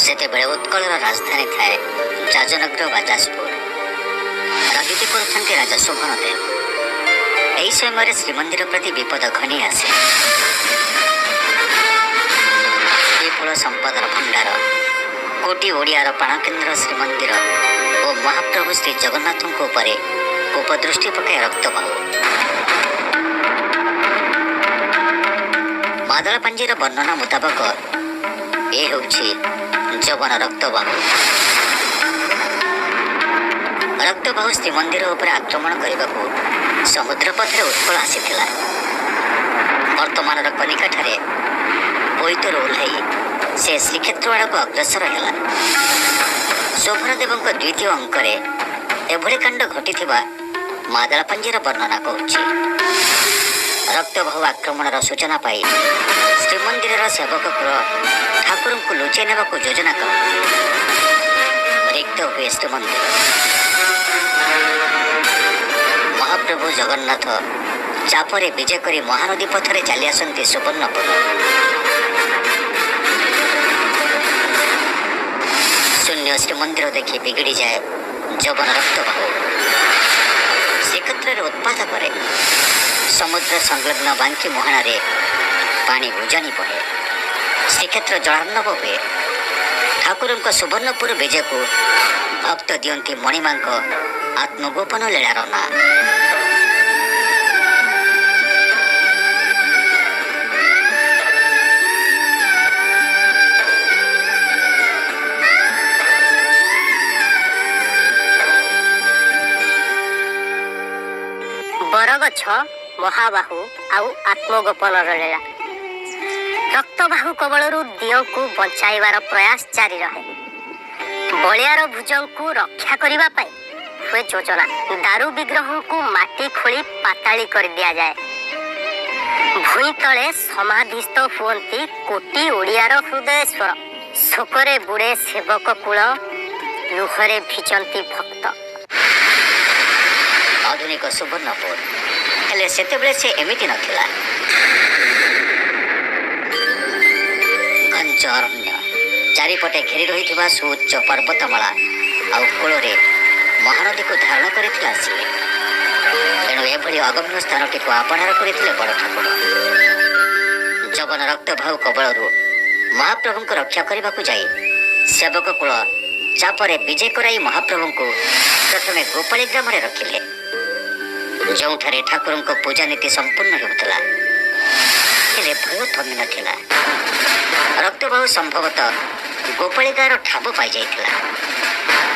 ସେତେବେଳେ ଉତ୍କଳର ରାଜଧାନୀ ଥାଏ ଯାଜନଗର ବା ଯାଜପୁର। ରାଜୁତି କରୁଛନ୍ତି ରାଜା ଶୋଭନ ଦେବ। ଏହି ସମୟରେ ଶ୍ରୀମନ୍ଦିର ପ୍ରତି ବିପଦ ଘନେଇ ଆସେ। ବିପୁଳ ସମ୍ପଦର ଭଣ୍ଡାର, କୋଟି ଓଡ଼ିଆର ପ୍ରାଣକେନ୍ଦ୍ର ଶ୍ରୀମନ୍ଦିର ଓ ମହାପ୍ରଭୁ ଶ୍ରୀ ଜଗନ୍ନାଥଙ୍କ ଉପରେ ଉପଦୃଷ୍ଟି ପକାଇ ରକ୍ତବାହୁ। ମାଦଳପାଞ୍ଜିର ବର୍ଣ୍ଣନା ମୁତାବକ ଏ ହେଉଛି ଯବନ ରକ୍ତବାହୁ। ରକ୍ତବାହୁ ଶ୍ରୀମନ୍ଦିର ଉପରେ ଆକ୍ରମଣ କରିବାକୁ ସମୁଦ୍ର ପଥରେ ଉତ୍କଳ ଆସିଥିଲା। ବର୍ତ୍ତମାନର କନିକାଠାରେ ବୋଇତରୁ ଓହ୍ଲାଇ ସେ ଶ୍ରୀକ୍ଷେତ୍ର ଆଡ଼କୁ ଅଗ୍ରସର ହେଲା। ଶୋଭନଦେବଙ୍କ ଦ୍ୱିତୀୟ ଅଙ୍କରେ ଏଭଳି କାଣ୍ଡ ଘଟିଥିବା ମାଦଳପାଞ୍ଜିର ବର୍ଣ୍ଣନା କରୁଛି। ରକ୍ତବାହୁ ଆକ୍ରମଣର ସୂଚନା ପାଇ ଶ୍ରୀମନ୍ଦିରର ସେବକ କୁଳ ଠାକୁରଙ୍କୁ ଲୁଚାଇ ନେବାକୁ ଯୋଜନା କରନ୍ତି। ରିକ୍ତ ହୁଏ ଶ୍ରୀମନ୍ଦିର। ମହାପ୍ରଭୁ ଜଗନ୍ନାଥ ଚାପରେ ବିଜେ କରି ମହାନଦୀ ପଥରେ ଚାଲି ଆସନ୍ତି ସୁବର୍ଣ୍ଣପୁର। ଶୂନ୍ୟ ଶ୍ରୀମନ୍ଦିର ଦେଖି ବିଗିଡ଼ିଯାଏ ଯବନ ରକ୍ତବାହୁ। ଶ୍ରୀକ୍ଷେତ୍ରରେ ଉତ୍ପାତ କରେ। ସମୁଦ୍ର ସଂଲଗ୍ନ ବାଙ୍କି ମୁହାଣରେ ପାଣି ଉଜାଣି ବହେ। ଶ୍ରୀକ୍ଷେତ୍ର ଜଳାର୍ଣ୍ଣବ ହୁଏ। ଠାକୁରଙ୍କ ସୁବର୍ଣ୍ଣପୁର ବିଜେକୁ ଭକ୍ତ ଦିଅନ୍ତି ମଣିମାଙ୍କ ଆତ୍ମଗୋପନ ଲୀଳାର ନାଁ। ବରଗଛ, ମହାବାହୁ ଆଉ ଆତ୍ମଗୋପନର ଲୀଳା। ରକ୍ତବାହୁ କବଳରୁ ଦିଅଙ୍କୁ ବଞ୍ଚାଇବାର ପ୍ରୟାସ ଜାରି ରହେ। ବଳିଆର ଭୁଜଙ୍କୁ ରକ୍ଷା କରିବା ପାଇଁ ହୁଏ ଯୋଜନା। ଦାରୁ ବିଗ୍ରହଙ୍କୁ ମାଟି ଖୋଳି ପାତାଳି କରି ଦିଆଯାଏ। ଭୂଇଁ ତଳେ ସମାଧିସ୍ଥ ହୁଅନ୍ତି କୋଟି ଓଡ଼ିଆର ହୃଦୟେଶ୍ୱର। ଶୋକରେ ବୁଡ଼େ ସେବକ କୂଳ, ଲୁହରେ ଭିଜନ୍ତି ଭକ୍ତ। ଆଧୁନିକ ସୁବର୍ଣ୍ଣପୁର, ହେଲେ ସେତେବେଳେ ସେ ଏମିତି ନଥିଲା। ଘଞ୍ଚ ଅରଣ୍ୟ, ଚାରିପଟେ ଘେରି ରହିଥିବା ସୁଉଚ୍ଚ ପର୍ବତମାଳା ଆଉ କୂଳରେ ମହାନଦୀକୁ ଧାରଣ କରିଥିଲା ସିଏ। ତେଣୁ ଏଭଳି ଅଗମ୍ୟ ସ୍ଥାନଟିକୁ ଆପଣାର କରିଥିଲେ ବଡ଼ ଠାକୁର। ଯବନ ରକ୍ତବାହୁ କବଳରୁ ମହାପ୍ରଭୁଙ୍କୁ ରକ୍ଷା କରିବାକୁ ଯାଇ ସେବକ କୂଳ ଚାପରେ ବିଜେ କରାଇ ମହାପ୍ରଭୁଙ୍କୁ ପ୍ରଥମେ ଗୋପାଳୀ ଗ୍ରାମରେ ରଖିଲେ, ଯେଉଁଠାରେ ଠାକୁରଙ୍କ ପୂଜା ନୀତି ସମ୍ପୂର୍ଣ୍ଣ ହେଉଥିଲା। ହେଲେ ଭୟ ଥମି ନଥିଲା। ରକ୍ତବାହୁ ସମ୍ଭବତଃ ଗୋପାଳୀ ଗାଁର ଠାବ ପାଇଯାଇଥିଲା।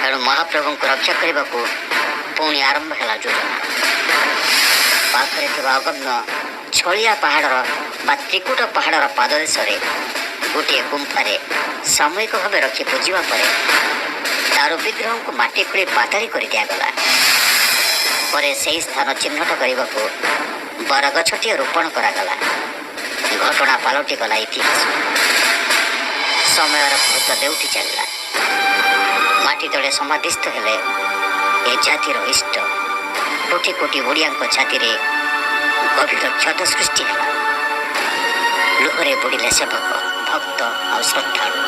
ତେଣୁ ମହାପ୍ରଭୁଙ୍କୁ ରକ୍ଷା କରିବାକୁ ପୁଣି ଆରମ୍ଭ ହେଲା ଯୋଜନା। ପାଖରେ ଥିବା ଅଗମ୍ୟ ଛଳିଆ ପାହାଡ଼ର ବା ତ୍ରିକୁଟ ପାହାଡ଼ର ପାଦଦେଶରେ ଗୋଟିଏ ଗୁମ୍ଫାରେ ସାମୂହିକ ଭାବେ ରଖି ପୂଜିବା ପରେ ଦାରୁ ବିଗ୍ରହଙ୍କୁ ମାଟି ଖୋଳି ପାତାଳି କରି ଦିଆଗଲା। ପରେ ସେହି ସ୍ଥାନ ଚିହ୍ନଟ କରିବାକୁ ବରଗଛଟିଏ ରୋପଣ କରାଗଲା। ଘଟଣା ପାଲଟିଗଲା ଇତିହାସ। ସମୟର ଭୂତ ଦେଉଠି ଚାଲିଲା। ମାଟି ତଳେ ସମାଧିସ୍ଥ ହେଲେ ଏ ଜାତିର ଇଷ୍ଟ। କୋଟି କୋଟି ଓଡ଼ିଆଙ୍କ ଛାତିରେ ଗଭୀର କ୍ଷତ ସୃଷ୍ଟି ହେଲା। ଲୁହରେ ବୁଡ଼ିଲେ ସେବକ, ଭକ୍ତ ଆଉ ଶ୍ରଦ୍ଧାଳୁ।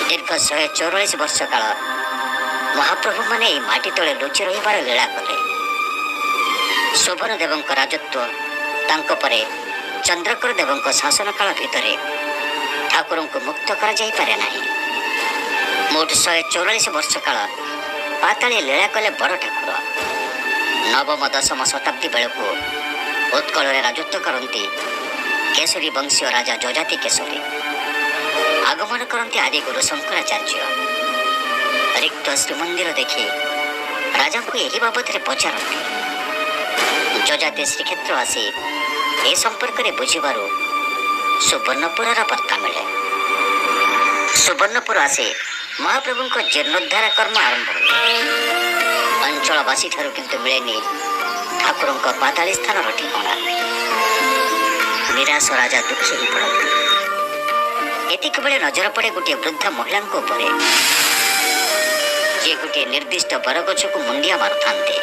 ଦୀର୍ଘ 144 ବର୍ଷ କାଳ ମହାପ୍ରଭୁମାନେ ଏହି ମାଟି ତଳେ ଲୁଚି ରହିବାର ଲୀଳା କଲେ। ଶୋଭନ ଦେବଙ୍କ ରାଜତ୍ୱ, ତାଙ୍କ ପରେ ଚନ୍ଦ୍ରକର ଦେବଙ୍କ ଶାସନ କାଳ ଭିତରେ ଠାକୁରଙ୍କୁ ମୁକ୍ତ କରାଯାଇପାରେ ନାହିଁ। ମୋଟ 144 ବର୍ଷ କାଳ ପାତାଳି ଲୀଳା କଲେ ବଡ଼ ଠାକୁର। ନବମ ଦଶମ ଶତାବ୍ଦୀ ବେଳକୁ ଉତ୍କଳରେ ରାଜତ୍ୱ କରନ୍ତି କେଶରୀ ବଂଶୀୟ ରାଜା ଯଯାତି କେଶରୀ। ଆଗମନ କରନ୍ତି ଆଦିଗୁରୁ ଶଙ୍କରାଚାର୍ଯ୍ୟ। ରିକ୍ତ ଶ୍ରୀମନ୍ଦିର ଦେଖି ରାଜାଙ୍କୁ ଏହି ବାବଦରେ ପଚାରନ୍ତି। ଯଯାତି ଶ୍ରୀକ୍ଷେତ୍ର ଆସି ଏ ସମ୍ପର୍କରେ ବୁଝିବାରୁ ସୁବର୍ଣ୍ଣପୁରର ବାର୍ତ୍ତା ମିଳେ। ସୁବର୍ଣ୍ଣପୁର ଆସି ମହାପ୍ରଭୁଙ୍କ ଜୀର୍ଣ୍ଣୋଦ୍ଧାର କର୍ମ ଆରମ୍ଭ ହୁଏ। ଅଞ୍ଚଳବାସୀଠାରୁ କିନ୍ତୁ ମିଳେନି ଠାକୁରଙ୍କ ପାତାଳି ସ୍ଥାନର ଠିକଣା। ନିରାଶ ରାଜା ଦୁଃଖୀ ହୋଇ ପଡ଼ନ୍ତି। ଏତିକିବେଳେ ନଜର ପଡ଼େ ଗୋଟିଏ ବୃଦ୍ଧା ମହିଳାଙ୍କ ଉପରେ, ଯିଏ ଗୋଟିଏ ନିର୍ଦ୍ଦିଷ୍ଟ ବରଗଛକୁ ମୁଣ୍ଡିଆ ମାରୁଥାନ୍ତି।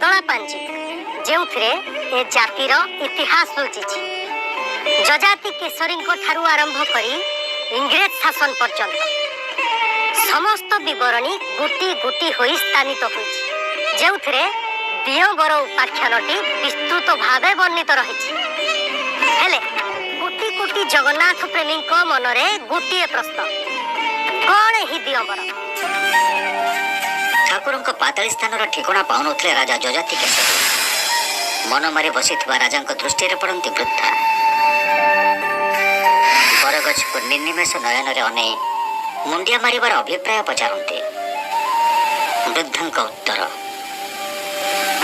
ଧଦଳା ପାଞ୍ଜି ଯେଉଁଥିରେ ଏ ଜାତିର ଇତିହାସ ଲୁଚିଛି। ଯଜାତି କେଶରୀଙ୍କ ଠାରୁ ଆରମ୍ଭ କରି ଇଂରେଜ ଶାସନ ପର୍ଯ୍ୟନ୍ତ ସମସ୍ତ ବିବରଣୀ ଗୋଟି ଗୋଟି ହୋଇ ସ୍ଥାନିତ ହୋଇଛି, ଯେଉଁଥିରେ ଦିଅଁବର ଉପାଖ୍ୟାନଟି ବିସ୍ତୃତ ଭାବେ ବର୍ଣ୍ଣିତ ରହିଛି। ହେଲେ କୋଟି କୋଟି ଜଗନ୍ନାଥ ପ୍ରେମୀଙ୍କ ମନରେ ଗୋଟିଏ ପ୍ରଶ୍ନ, କଣ ଏହି ଦିଅଁବର? ଠାକୁରଙ୍କ ପାତାଳି ସ୍ଥାନର ଠିକଣା ପାଉନଥିଲେ ରାଜା ଯଜାତି କେଶରୀ। ମନ ମାରି ବସିଥିବା ରାଜାଙ୍କ ଦୃଷ୍ଟିରେ ପଡ଼ନ୍ତି ବୃଦ୍ଧା। ବରଗଛକୁ ନିର୍ନିମେଷ ନୟନରେ ଅନେଇ ମୁଣ୍ଡିଆ ମାରିବାର ଅଭିପ୍ରାୟ ପଚାରନ୍ତି। ବୃଦ୍ଧାଙ୍କ ଉତ୍ତର,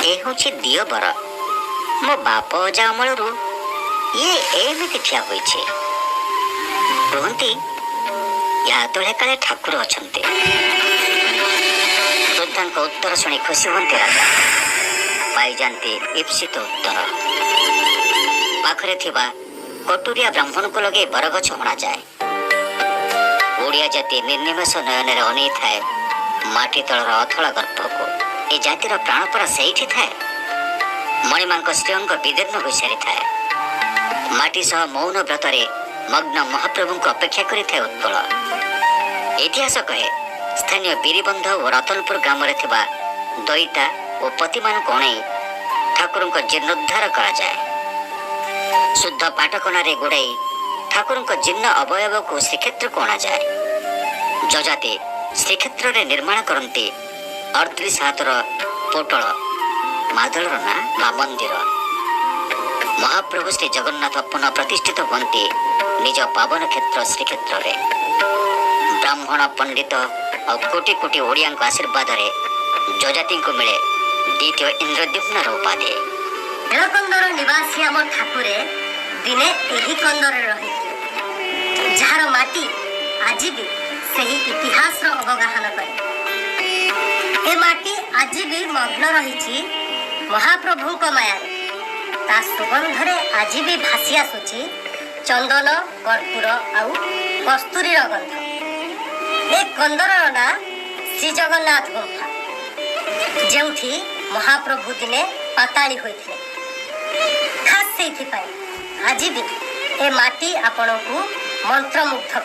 ଏ ହେଉଛି ଦିଅଁବର। ମୋ ବାପ ଅଜା ଅମଳରୁ ଇଏ ଏମିତି ଠିଆ ହୋଇଛି। କୁହନ୍ତି ୟା ତଳେ କାଳେ ଠାକୁର ଅଛନ୍ତି। ବୃଦ୍ଧାଙ୍କ ଉତ୍ତର ଶୁଣି ଖୁସି ହୁଅନ୍ତି ରାଜା। ପାଇଯାନ୍ତି ଇପ୍ସିତ ଉତ୍ତର। ପାଖରେ ଥିବା କଟୁରିଆ ବ୍ରାହ୍ମଣକୁ ଲଗେଇ ବରଗଛ ଅଣାଯାଏ। ଓଡ଼ିଆ ଜାତି ନିର୍ନିମେଷ ନୟନରେ ଅନେଇଥାଏ ମାଟି ତଳର ଅଥଳ ଗର୍ଭକୁ। ଏ ଜାତିର ପ୍ରାଣପରା ସେଇଠି ଥାଏ। ମଣିମାଙ୍କ ଶ୍ରୀଅଙ୍ଗ ବିଦୀର୍ଣ୍ଣ ହୋଇସାରିଥାଏ। ମାଟି ସହ ମୌନ ବ୍ରତରେ ମଗ୍ନ ମହାପ୍ରଭୁଙ୍କୁ ଅପେକ୍ଷା କରିଥାଏ ଉତ୍କଳ। ଇତିହାସ କହେ ସ୍ଥାନୀୟ ବିରିବନ୍ଧ ଓ ରତନପୁର ଗ୍ରାମରେ ଥିବା ଦଇତା ଓ ପତିମାନଙ୍କୁ ଅଣେଇ ଠାକୁରଙ୍କ ଜୀର୍ଣ୍ଣୋଦ୍ଧାର କରାଯାଏ। ଶୁଦ୍ଧ ପାଟକଣାରେ ଗୋଡ଼ାଇ ଠାକୁରଙ୍କ ଜୀର୍ଣ୍ଣ ଅବୟବକୁ ଶ୍ରୀକ୍ଷେତ୍ରକୁ ଅଣାଯାଏ। ଯଜାତି ଶ୍ରୀକ୍ଷେତ୍ରରେ ନିର୍ମାଣ କରନ୍ତି 38 ହାତର ପୋଟଳ ମାଦଳର ନାଁ ମା ମନ୍ଦିର। ମହାପ୍ରଭୁ ଶ୍ରୀ ଜଗନ୍ନାଥ ପୁନଃ ପ୍ରତିଷ୍ଠିତ ହୁଅନ୍ତି ନିଜ ପାବନ କ୍ଷେତ୍ର ଶ୍ରୀକ୍ଷେତ୍ରରେ। ବ୍ରାହ୍ମଣ ପଣ୍ଡିତ ଆଉ କୋଟି କୋଟି ଓଡ଼ିଆଙ୍କ ଆଶୀର୍ବାଦରେ ଯଜାତିଙ୍କୁ ମିଳେ ଦ୍ୱିତୀୟ ଇନ୍ଦ୍ରଦ୍ୟୁମ୍ନର ଉପାଧି। ବେଳକନ୍ଦର ନିବାସୀ ଆମ ଠାକୁରେ ଦିନେ ଏହି କନ୍ଦରରେ ରହିଥିଲେ, ଯାହାର ମାଟି ଆଜି ବି ସେହି ଇତିହାସର ଅବଗାହନ କରେ। ଏ ମାଟି ଆଜି ବି ମଗ୍ନ ରହିଛି ମହାପ୍ରଭୁଙ୍କ ମାୟାରେ। ତା ସୁଗନ୍ଧରେ ଆଜି ବି ଭାସି ଆସୁଛି ଚନ୍ଦନ, କର୍ପୂର ଆଉ କସ୍ତୁରୀର ଗନ୍ଧ। ଏ କନ୍ଦରର ନାଁ ଶ୍ରୀ ଜଗନ୍ନାଥ ଗୁମ୍ଫା, ଯେଉଁଠି ମହାପ୍ରଭୁ ଦିନେ ପାତାଳି ହୋଇଥିଲେ। ଖାସ୍ ସେଇଥିପାଇଁ ଆଜି ବି ଏ ମାଟି ଆପଣଙ୍କୁ ମନ୍ତ୍ରମୁଗ୍ଧ କରି